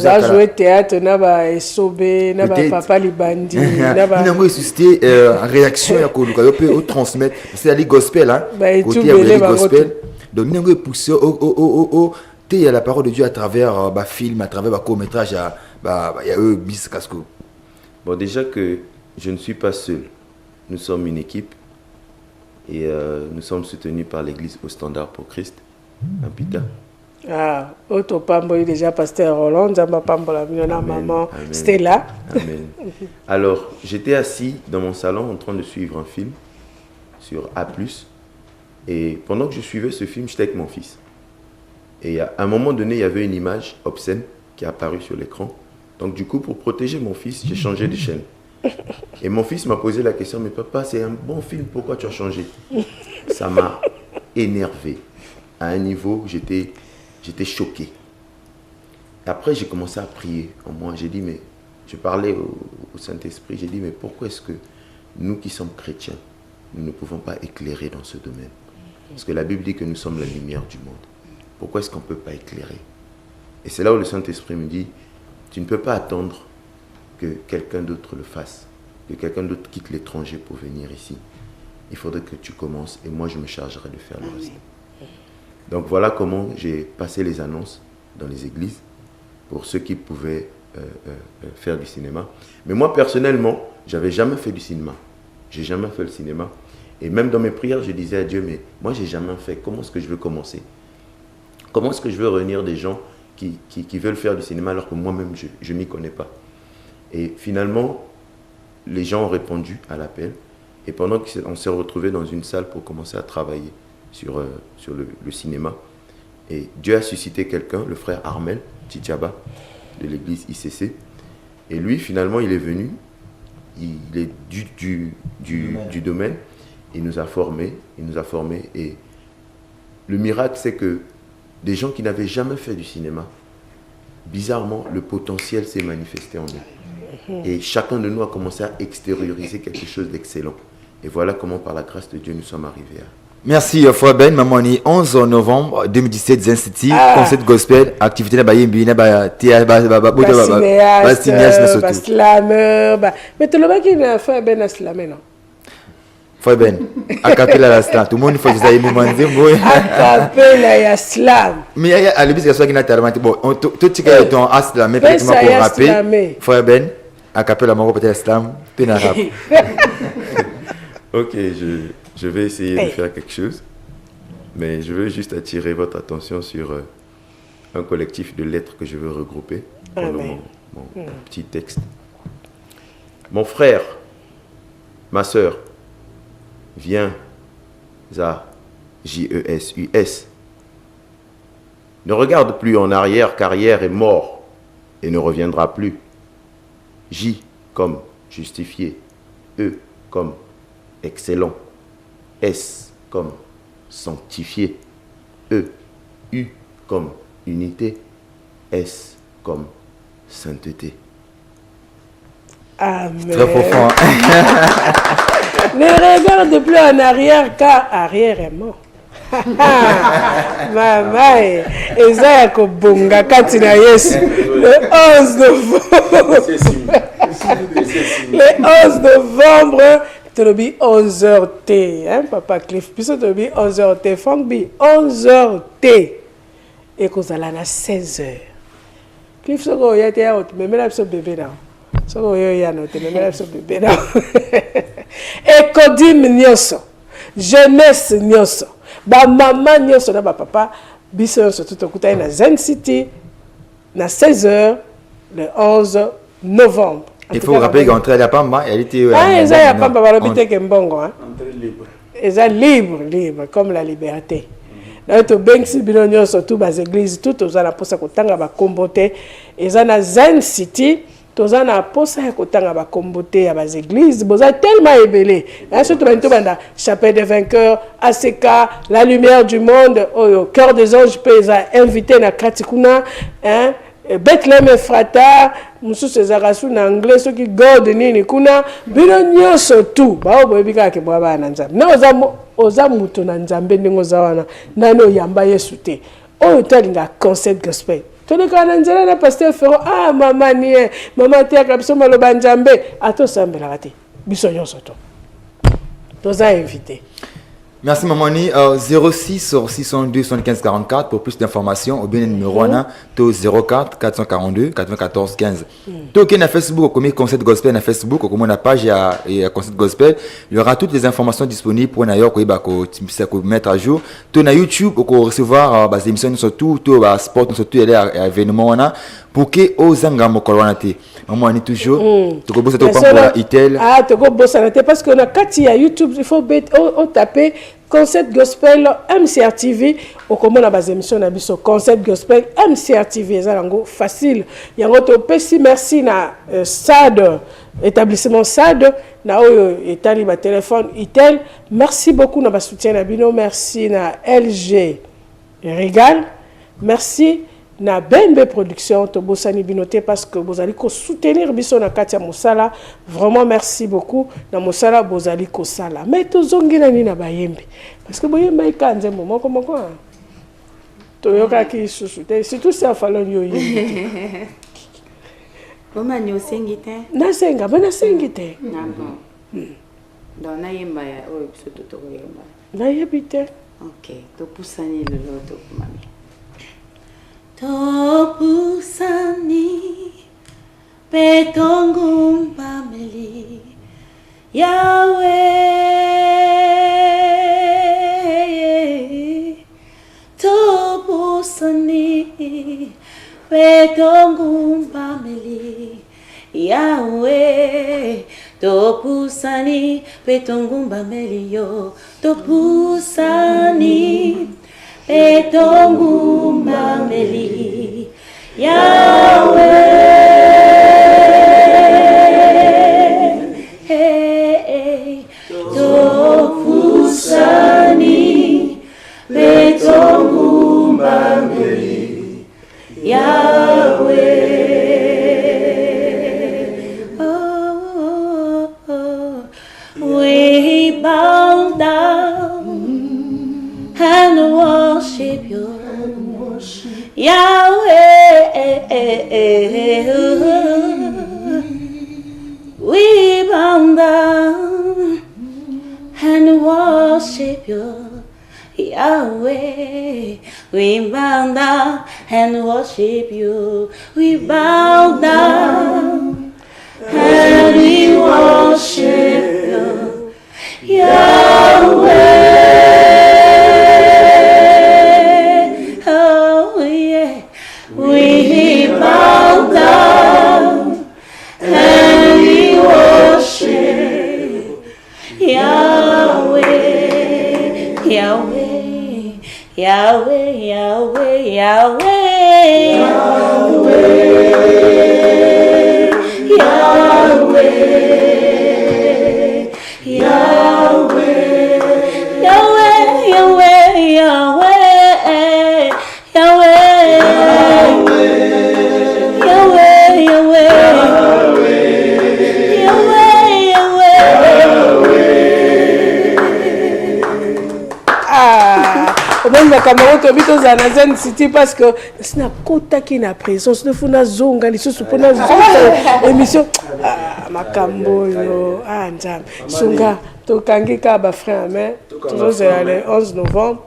a joué théâtre na ba esobe na ba papa libandi na ba na moi susciter réaction ya ko luka peut au transmettre c'est ali gospel hein côté gospel donc nous pousser au il y a la parole de Dieu à travers bah film, à travers bah court-métrage, il y a eux bis casco. Bon, déjà que je ne suis pas seul. Nous sommes une équipe et nous sommes soutenus par l'église au Standard pour Christ, un Pita. Ah, auto pambo déjà pasteur Roland, Zamba Pambola, maman Stella. Amen. Alors, j'étais assis dans mon salon en train de suivre un film sur A+. Et pendant que je suivais ce film, j'étais avec mon fils. Et à un moment donné, il y avait une image obscène qui est apparue sur l'écran. Donc du coup, pour protéger mon fils, j'ai changé de chaîne. Et mon fils m'a posé la question, mais papa, c'est un bon film, pourquoi tu as changé? Ça m'a énervé. À un niveau, j'étais choqué. Et après, j'ai commencé à prier en moi. J'ai dit, mais je parlais au Saint-Esprit, j'ai dit, mais pourquoi est-ce que nous qui sommes chrétiens, nous ne pouvons pas éclairer dans ce domaine? Parce que la Bible dit que nous sommes la lumière du monde. Pourquoi est-ce qu'on ne peut pas éclairer? Et c'est là où le Saint-Esprit me dit, tu ne peux pas attendre que quelqu'un d'autre le fasse, que quelqu'un d'autre quitte l'étranger pour venir ici. Il faudrait que tu commences et moi je me chargerai de faire le reste. Donc voilà comment j'ai passé les annonces dans les églises pour ceux qui pouvaient faire du cinéma. Mais moi personnellement, je n'avais jamais fait du cinéma. Je n'ai jamais fait le cinéma. Et même dans mes prières, je disais à Dieu, mais moi je n'ai jamais fait, comment est-ce que je veux commencer? Comment est-ce que je veux réunir des gens qui veulent faire du cinéma alors que moi-même, je ne m'y connais pas? Et finalement, les gens ont répondu à l'appel. Et pendant qu'on s'est retrouvés dans une salle pour commencer à travailler sur le cinéma, et Dieu a suscité quelqu'un, le frère Armel Tchitchaba, de l'église ICC. Et lui, finalement, il est venu. Il est du domaine. Il nous a formés. Et le miracle, c'est que des gens qui n'avaient jamais fait du cinéma, bizarrement, le potentiel s'est manifesté en eux. Et chacun de nous a commencé à extérioriser quelque chose d'excellent. Et voilà comment, par la grâce de Dieu, nous sommes arrivés à... Merci, Frère Ben. Maman, 11 novembre 2017, Zinstiti, concert gospel, activité na bayembi, na ba cinéaste, slammer, mais tout le monde qui a fait Ben à slammer, non? Frère Ben, a capella la slam, tout le monde faut que ça y demande. A capella ya slam. Mais à l'ébis que soit qui n'a tellement bon, tout ce qui est ton as la mais peut-être pour rapper. Frère Ben, a capella mon peut-être slam, tu n'as rap. Ok, je vais essayer de faire quelque chose, mais je veux juste attirer votre attention sur un collectif de lettres que je veux regrouper pour mon petit texte. Mon frère, ma soeur, viens à J-E-S-U-S. Ne regarde plus en arrière, car hier est mort et ne reviendra plus. J comme justifié, E comme excellent, S comme sanctifié, E, U comme unité, S comme sainteté. Amen. Très profond. Ne regarde plus en arrière, car arrière est mort. Maman, et ça y bonga katina Yesu. Le 11 novembre. Le 11 novembre. Tu as dit 11h T, hein, Papa Cliff. Puis tu as dit 11h T. Franck bi 11h T. Et qu'on a 16h. Cliff, ce que tu as dit, mais là, ce bébé là. Ce que tu as dit, mais là, ce bébé là. Et Kodim Nyoso. Jeunesse Nyoso. Ba maman Nyoso, ba papa. Biso surtout tout écouter na Zen City. Na 16h, le 11 novembre. Il faut rappeler qu'entre la Pamba, elle était... Ah, il y a Pamba, l'habité qui est bon. Ils sont libres, comme la liberté. Donc, tu as si bien surtout les églises, tout aux ana posa kotanga ba kombote. Ils ont na Zen City, tous ana posa kotanga ba kombote à bas églises. Ils sont tellement ébélés. Surtout maintenant banda chapelle des vainqueurs, ACK, la lumière du monde, au cœur des anges, ils ont invité na Katikuna, hein. Bethlehem Ephrata mususu ezaka su na anglais soki God nini kuna bino nyonso tu baoboyebi kaka ke bwa bana nzambe na oza mutu na nzambe ndenge oza wana nani oyamba yesu te oyo talinga concept gospel toleka na nzela na pasteur Ferro mama nie mama teyaka biso maloba nzambe atosambelaka te biso nyonso to toza invité. Merci Mamani. 06 602 75 44 pour plus d'informations. Ou bien le numéro 04 442 94 15. Donc na Facebook comme Concept Gospel na Facebook comme on a page à Concept Gospel, il y aura toutes les informations disponibles pour d'ailleurs ko mettre à jour. To na YouTube pour recevoir des émissions surtout to sport surtout les événements pour que aux angamo kolonate. Mamani toujours to ko bossa to pambola itel. To ko bossa na parce que na kati ya YouTube il faut taper Concept Gospel MCR TV au comment la base émission na biso Concept Gospel MCR TV ça lango facile yango to pesi merci na SAD établissement SAD na oyo etali ba téléphone itel merci beaucoup na ba soutien na bino merci na LG Regal merci na BNB Production to bosani binoté parce que bozali ko soutenir biso na katia mosala vraiment merci beaucoup na mosala bozali ko sala mais to zongina ni na bayembe parce que boyemba ikanze moko to yoka ki susute surtout ça falon yo yembe Mama ni osengite na senga bana sengite na bon donc na yemba ya o biso to yemba na yebite OK to pusani le to mami Topusani petongum pameli Yahweh Topusani petongum pameli Yahweh Topusani petongum pameli yo Topusani Petongum Mameli Yahweh Tofusani Petongum Mameli Yahweh we bow down and worship you, Yahweh. We bow down and worship you, Yahweh. We bow down and worship you. We bow down and we worship you, Yahweh. We bow down and we worship Yahweh, Yahweh, Yahweh, Yahweh, Yahweh, Yahweh, Yahweh, Yahweh, Yahweh, Yahweh, Yahweh. Obenga kamaro to bito za na Zen City parce que sina kota ki na présence de funa zonga lisusu pona zonga émission makambo yo nzambe sunga to kangika ba frère mais toujours le 11 novembre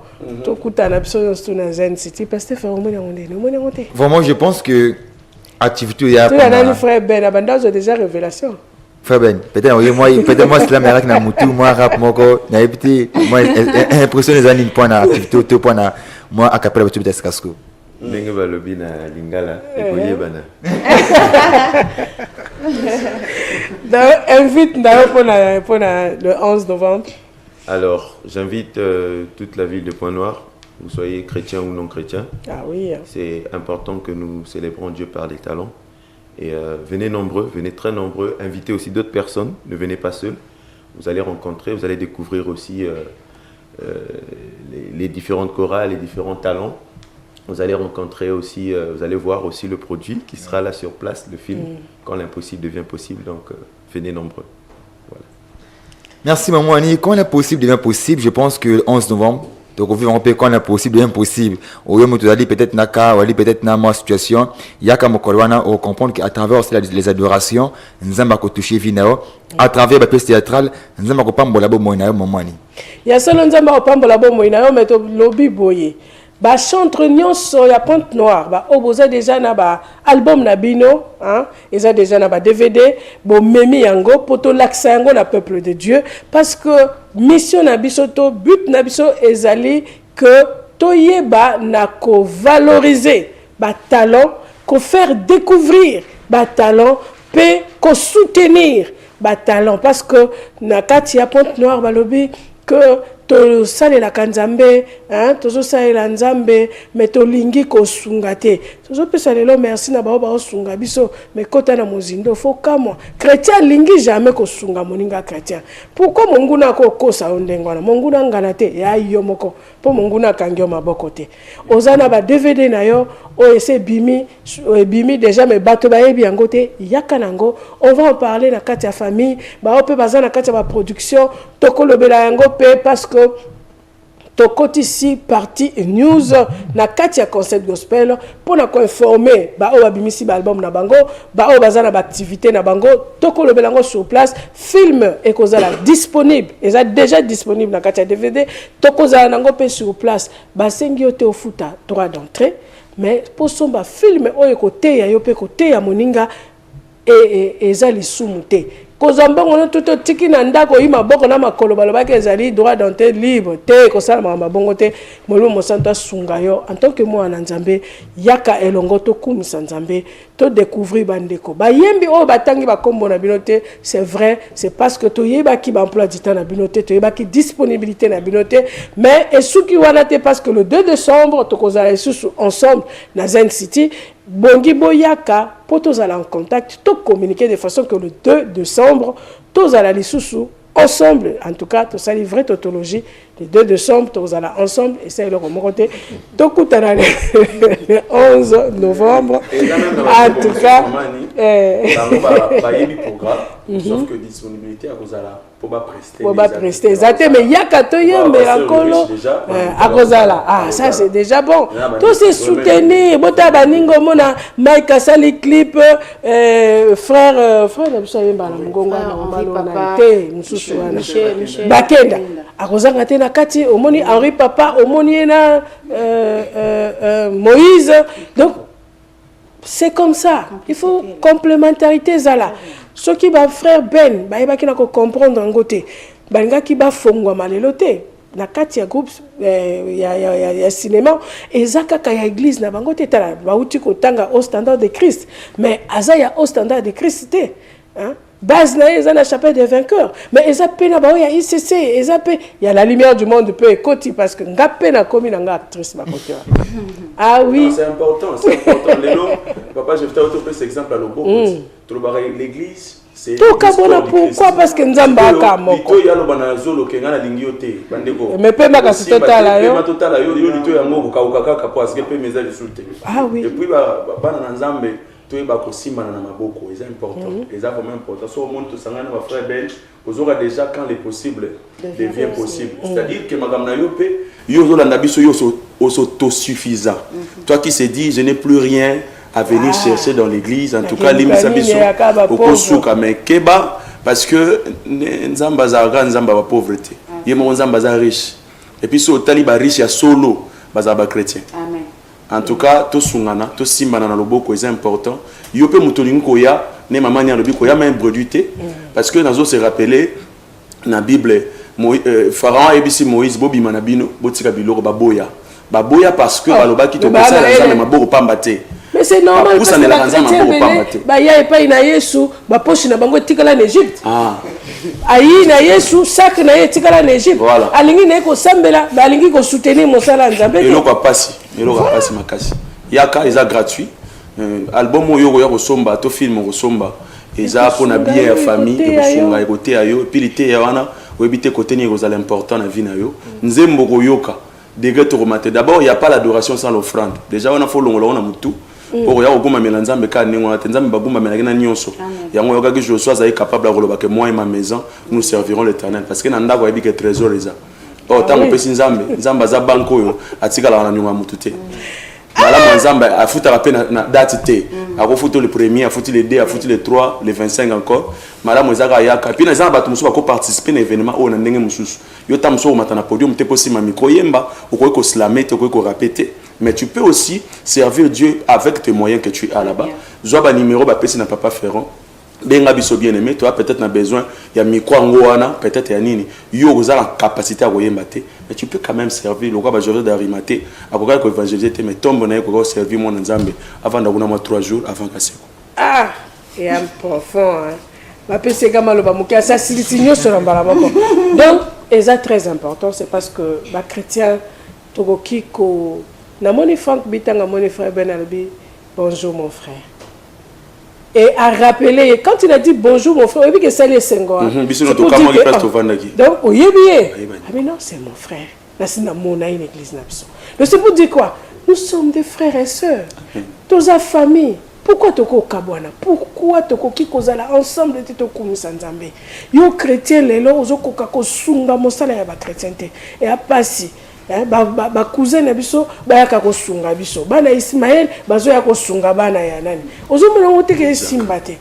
to kutana biso yo na Zen City parce que faire omona ngondene omona ngote vraiment je pense que activité il y a tu as frère Ben abandance déjà révélation Frère Ben, peut-être moi c'est la meilleure qui n'a moutu, moi rap moko, n'a été moi impression les années point à activité tout point à moi à capella tu peut-être casco. Ndenge ba lobi na lingala ekoye bana. Donc invite d'ailleurs pour le 11 novembre. Alors, j'invite toute la ville de Pointe-Noire, vous soyez chrétien ou non chrétien. Ah oui. C'est important que nous célébrons Dieu par les talents. Et venez nombreux, venez très nombreux, invitez aussi d'autres personnes, ne venez pas seuls. Vous allez rencontrer, vous allez découvrir aussi les différentes chorales, les différents talents. Vous allez rencontrer aussi, vous allez voir aussi le produit qui sera là sur place, le film, quand l'impossible devient possible. Donc, venez nombreux. Voilà. Merci Maman Annie. Quand l'impossible devient possible, je pense que le 11 novembre, donc on vit un peu quand l'impossible devient possible. Au lieu de peut-être naka, ou peut-être na ma situation, il y a comme on comprendre qu'à travers aussi les adorations, nous avons touché vinao, à travers la pièce théâtrale, nous avons pas mbolabo moinayo Maman Annie. Il y a seulement nous avons pas mbolabo moinayo, mais to lobby boye. Ba chantre nyonso ya Pointe Noire ba oboza déjà na ba album na bino hein eza déjà na ba DVD bo memi yango poto laksa yango na peuple de Dieu parce que mission na biso to but na biso ezali que toyeba na ko valoriser ba talent, ko faire découvrir ba talent pe ko soutenir ba talent parce que na kati ya Pointe Noire ba lobi que to sale la kanzambe hein tozo sale la nzambe mais to lingi ko sungate tozo pesa lelo merci na ba sunga biso mais kota na mozindo faut kamwa chrétien lingi jamais ko sunga moninga chrétien pourquoi monguna ko kosa ondengwana monguna ngana te ya yo moko po monguna kangyo maboko te ozana ba DVD na yo o ese bimi déjà mais bato ba yebi yango te yaka nango on va en parler na kati ya famille ba ope bazana kati ya ba production tokolobela yango pe parce que tokoti ici partie news na katia concept gospel pour na informer ba o babimisi ba album na bango ba o bazana ba activité na bango tokolobela ngo sur place film et kozala disponible eza déjà disponible na katia DVD tokozala nango pe sur place ba sengi ote ofuta droit d'entrée mais pour son ba film oyo côté ya yo pe côté ya moninga et eza lisumu te kozambongo no tuto tiki na ndako yi maboko na makolo balobaki ezali droit d'entrée libre te kosala mabongo te molo mosanta sunga yo en tant que moi na nzambe yaka elongo to kumisa nzambe to découvrir bandeko bayembi o batangi bakombo na binote c'est vrai c'est parce que to yeba ki ba emploi du temps na binote to yeba ki disponibilité na binote mais esuki wana te parce que le 2 décembre to kozala sous ensemble na Zen City bongi boyaka pour tous aller en contact, tout communiquer de façon que le 2 décembre, tous aller les sous ensemble, en tout cas, tout ça, la vraie tautologie, le 2 décembre, tous aller ensemble, et c'est le remonter, tout coup, le 11 novembre, en tout cas, sauf que disponibilité à Rosala, pour pas prester, exactement, mais il y a qu'à te mais encore, à Rosala, ah, ça c'est déjà bon, tout c'est soutenir, bota baningo mona, Mike Asali clip, frère, vous savez, Michel, Bakenda, à Rosala, na kati, omoni Henri Papa, omoni na Moïse, donc c'est comme ça, il faut complémentarité zala. Ce qui va frère Ben, bah qui n'a qu'à comprendre en côté, bah qui va fongwa malelote. Na kati ya groupe ya cinéma et zaka ka ya église na bango te tala ba uti ko tanga au standard de Christ mais aza ya au standard de Christ te hein base na eza na chapelle des vainqueurs mais eza pe na ba ya ICC eza pe ya la lumière du monde peut écouter parce que ngapé na komi na nga actrice ba côté ah oui c'est important lelo papa je vais te donner cet exemple à Lobo to l'église c'est tout kabona pourquoi parce que nzamba akamoko to ya lo bana zolo kenga na lingiote bandeko mais pe maka totala yo pe totala yo lito ya ngoko kaka parce que pe meza de soulte ah oui et puis bana na nzambe to ba ko simana na maboko c'est important c'est vraiment important so monde to sangana ba frère Ben ozoka déjà quand les possibles devient possible c'est-à-dire que magamna yo pe yo zo landa biso yo autosuffisant toi qui se dis je n'ai plus rien à venir chercher dans l'église en tout cas limisa biso okosuka mais keba parce que nzamba za nzamba ba pauvreté yemo nzamba za riche et puis so tali ba riche ya solo baza ba chrétien amen en tout cas to sungana to simbana na loboko c'est important yo pe mutolingo koya ne mama nya lobi koya même bredité parce que nazo se rappeler na bible pharaon ebisi Moïse bobima na bino botika biloko baboya parce que balobaki to pesa na nzambe maboko pamba te. Mais c'est normal parce que la chrétienne ba ya epai na Yesu ba poche na bango tikala na Égypte. Ah. Ayi na Yesu sac na ye tikala na Égypte. Alingi na ko sambela ba alingi ko soutenir mosala nzambe. Eloko pasi makasi. Yaka eza gratuit. Album oyo ya kosomba to film kosomba eza pour na bien ya famille de kosunga ekote ayo puis lité ya wana obité côté ni kozala important na vie na yo. Nzembo koyoka degré toromaté. D'abord, il n'y a pas l'adoration sans l'offrande. Déjà, on a fait l'ongolo, on a moutou. Pour y avoir un mélange, je suis capable de moi et ma maison, nous servirons l'Éternel. Parce que nous avons des trésors. Autant que les Nzamba za banko atika la nyuma mutute. Mala Nzamba a foutu la peine na date té. A foutu le premier, a foutu le 2, a foutu le 3, le 25 encore. Mala Mozaka ya ka. Puis na Nzamba tout muso ko participer na événement o na ndenge mususu. Yo tam so matana podium te possible ma micro yemba, ou ko slammer, te ko répéter. Mais tu peux aussi servir Dieu avec tes moyens que tu as là-bas. Zoba numéro ba pesi na papa Ferrand. Benga biso bien aimé, toi peut-être na besoin il y a micro ngoana, peut-être ya nini. Yo oza la capacité à voyemba te, mais tu peux quand même servir le roi Joseph d'Arimathée, akoka ko évangéliser te mais tombe na ko servir mon Nzambe avant d'avoir moi 3 jours avant kaseko. Ah, et un profond hein. Ma pesi kama lo ba mukia ça silinyo sur mbala moko. Donc, et ça très important, c'est parce que ba chrétien tokoki ko na moni Franck Bitanga moni frère Benalbi, bonjour mon frère. Et à rappeler, quand il a dit bonjour mon frère, il dit que c'est les Senghor. Donc, oui, bien. Ah, mais non, c'est mon frère. Là, c'est mon église. Donc, c'est pour dire quoi? Nous sommes des frères et sœurs. Tous la famille. Pourquoi toko kabwana? Pourquoi toko kikozala ensemble de toko musanzambe? Yo chrétien lelo ozoko kako sunga mosala ya ba chrétienté. Et à passi. Ba cousin na biso ba ya kako sunga biso bana Ismaël bazo ya ko sunga bana ya nani ozomona ngote ke simbate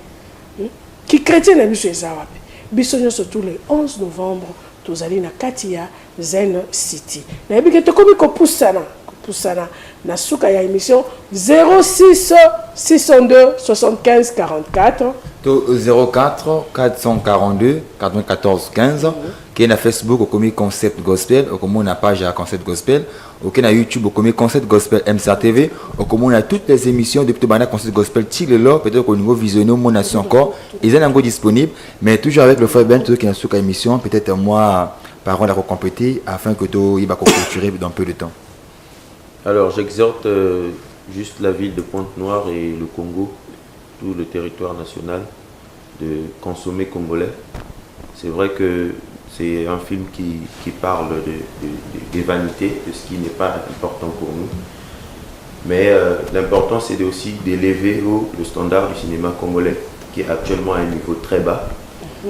ki chrétien na biso ezawapi biso nyoso tous les 11 novembre tozali na Katia Zen City na yebike tokomi ko pusana na suka ya émission 06 602 75 44 04 442 94 15 qui est na Facebook au commis Concept Gospel au commun na page à Concept Gospel au na YouTube au commis Concept Gospel MCRTV au commun na toutes les émissions depuis bana Concept Gospel Tigre peut-être qu'au niveau visionné mon nation encore ils sont encore disponibles mais toujours avec le frère Ben qui est sur émission peut-être moi parole à compléter afin que tout il va clôturer dans peu de temps. Alors j'exhorte juste la ville de Pointe-Noire et le Congo, tout le territoire national, de consommer congolais. C'est vrai que c'est un film qui parle des vanités, de ce qui n'est pas important pour nous. Mais l'important c'est aussi d'élever le standard du cinéma congolais, qui est actuellement à un niveau très bas.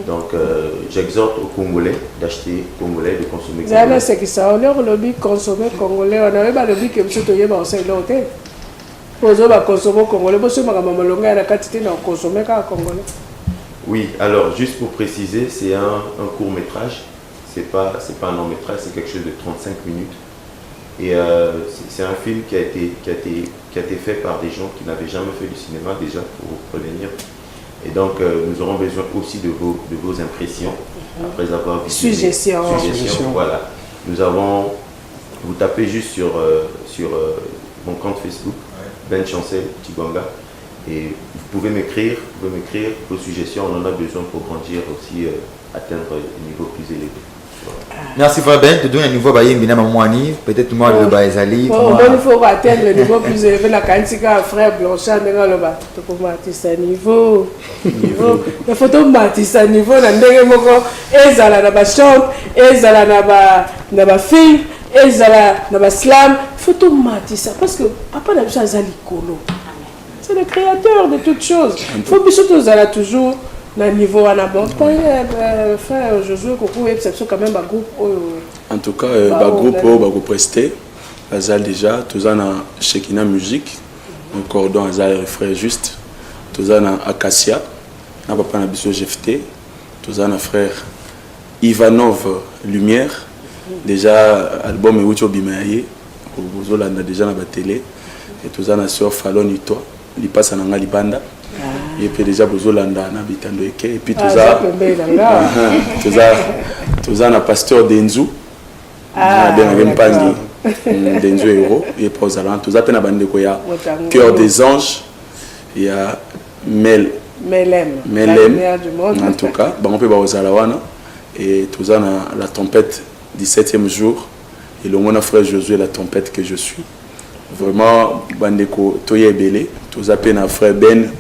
Donc j'exhorte aux Congolais d'acheter congolais, de consommer congolais. C'est que ça, on a le consommer congolais, on n'avait pas le but que M. Toye va aussi l'hôtel. Pour consommer congolais, pour ceux qui ont la quantité de consommer congolais. Oui, alors juste pour préciser, c'est un court métrage, c'est pas un long métrage, c'est quelque chose de 35 minutes. Et c'est un film qui a été fait par des gens qui n'avaient jamais fait du cinéma déjà, pour prévenir. Et donc, nous aurons besoin aussi de vos impressions après avoir vu. Suggestions. Voilà. Vous tapez juste sur mon compte Facebook, Ben Chancel Tibanga, et vous pouvez m'écrire vos suggestions. On en a besoin pour grandir aussi, atteindre un niveau plus élevé. Merci Frère Ben, te donne un nouveau bail Mbina Mamouani, peut-être moi le bail Zali. Il faut atteindre le niveau plus élevé. La Kantika, frère Blanchard, tu peux matisse à niveau. Il faut tout matisse à niveau. Ezala na ba chante, ezala na ba film, ezala na ba slam. Il faut tout matisse parce que après la chose Zali Kolo. C'est le créateur de toutes choses. Il faut que tous Zala toujours. Le niveau à la banque, frère Josué, quand même un groupe. En tout cas, un groupe presté, Azal déjà, tous en Shekina Musique, un cordon Azal frère juste, tous en Acacia, n'a pas un biso GFT, tous en frère Ivanov Lumière, déjà album et Ucho Bimaye, on a déjà dans la télé, et tous en sœur Fallon Ito, il passe en Libanda. Et puis déjà Bozolanda na bitando eke et puis tout ça na pasteur Denzu Denzu Hero et Pozalan tout ça na bande ko ya Cœur des Anges il y a Melem en tout cas on peut bazala wana et tout ça na la tempête 17e jour et le mon frère Josué la tempête que je suis vraiment bande ko toyebele tout ça na frère Ben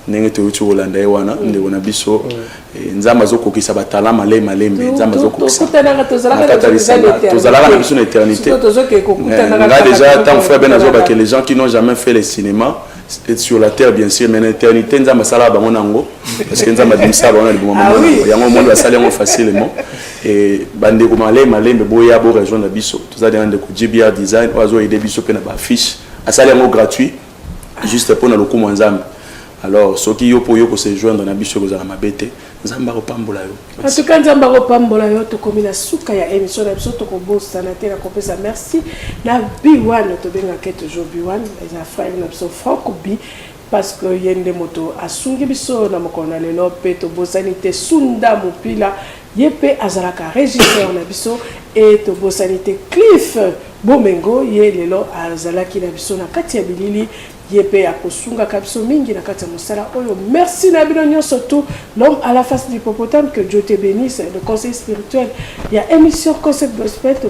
ndenge toyuti kolanda ye wana ndeko na biso nzambe azokokisa batala malembe nzambe azokokisa tozalaka na biso na éternité nga déjà tant frère ben azoba que les gens qui n'ont jamais fait le cinéma sur la terre bien sûr mais en éternité nzambe asala bango nango parce que nzambe adimisa bango na liboma yango monde asala yango facilement et bandeko malembe boya bo rejoindre biso tozali na ndeko GBR design ozo aider biso pe na ba fiche asala yango gratuit juste pour na lokumu nzambe. Alors, ceux qui ont se joindre dans la biche aux Aramabete, Zamba Pambola. En tout cas, Zamba Pambola, tu comme la souka ya émission la biso to ko bossa na te na kopesa merci na Biwan to benga ke toujours Biwan les frères na biso Franco Bi parce que yende moto asungi biso na mokona lelo pe to bossani te sunda mopila yepe azalaka régisseur na biso et to bossani te Cliff Bomengo ye lelo azalaki na biso na kati ya bilili yepe akosunga kabiso mingi na kati ya mosala oyo. Merci na bino surtout l'homme à la face du hippopotame, que Dieu te bénisse, le conseil spirituel. Il y a émission Concept Gospel de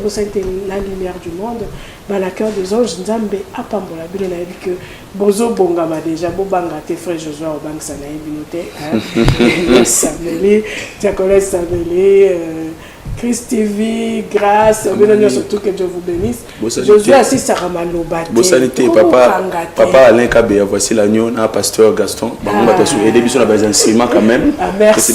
la lumière du monde dans la cœur des anges Nzambe apambola bino na yebi que bozo bongama déjà bobanga te frère Josué obang sana yebi note Sabeli Diaconesse Sabeli Christ TV, grâce, surtout que Dieu vous bénisse. Josué assis Saramalo Bate. Bosanité, papa Alain Kabea, voici l'agneau, un pasteur Gaston. On va aider sur les instruments quand même. Merci.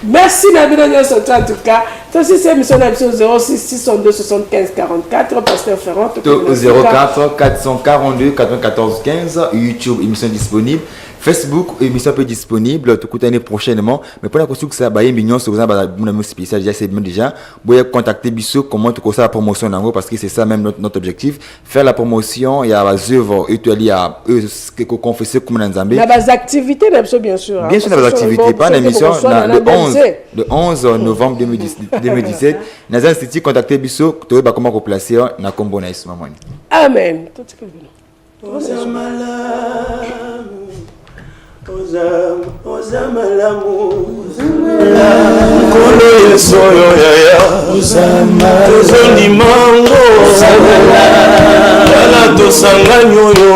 Merci Nabino surtout en tout cas. Aussi c'est émission 06 602 75 44 pasteur Ferrand. 04 442 94 15 YouTube émission disponible. Facebook émission peu disponible toute l'année prochainement mais pour la construction que ça ba mignon sur mon spécial déjà c'est déjà vous contacter Bissot comment tu ça la promotion en gros parce que c'est ça même notre objectif faire la promotion il y a des œuvres et tu ali à eux que confesser comme dans Zambie la base activité bien sûr bien sûr la activité pas l'émission le 11 novembre 2017 dans un institut contacter Bissot tu vas comment replacer na combo na ce moment amen Kono yeso yo yaya Tozondi mango Yala tosanga nyoyo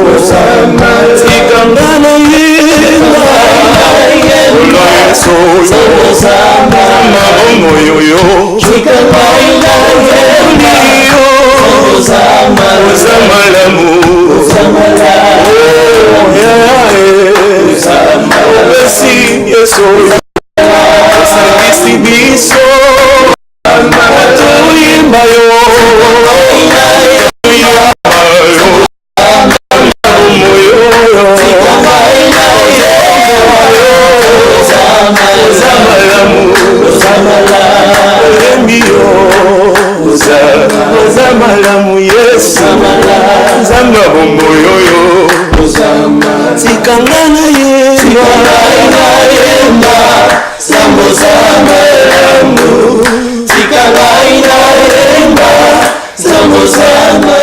Tikangana yinga Kono yeso yo Magongo yoyo Tikangana yinga Ozamalamu Merci, Yeso, Sangisi biso, Atuimba yo, Zamalamu Yesu, Zamalamu yoyo, Tikangana yemba, Sambo Zamalamu, Tikangana yemba, Sambo Zamalamu.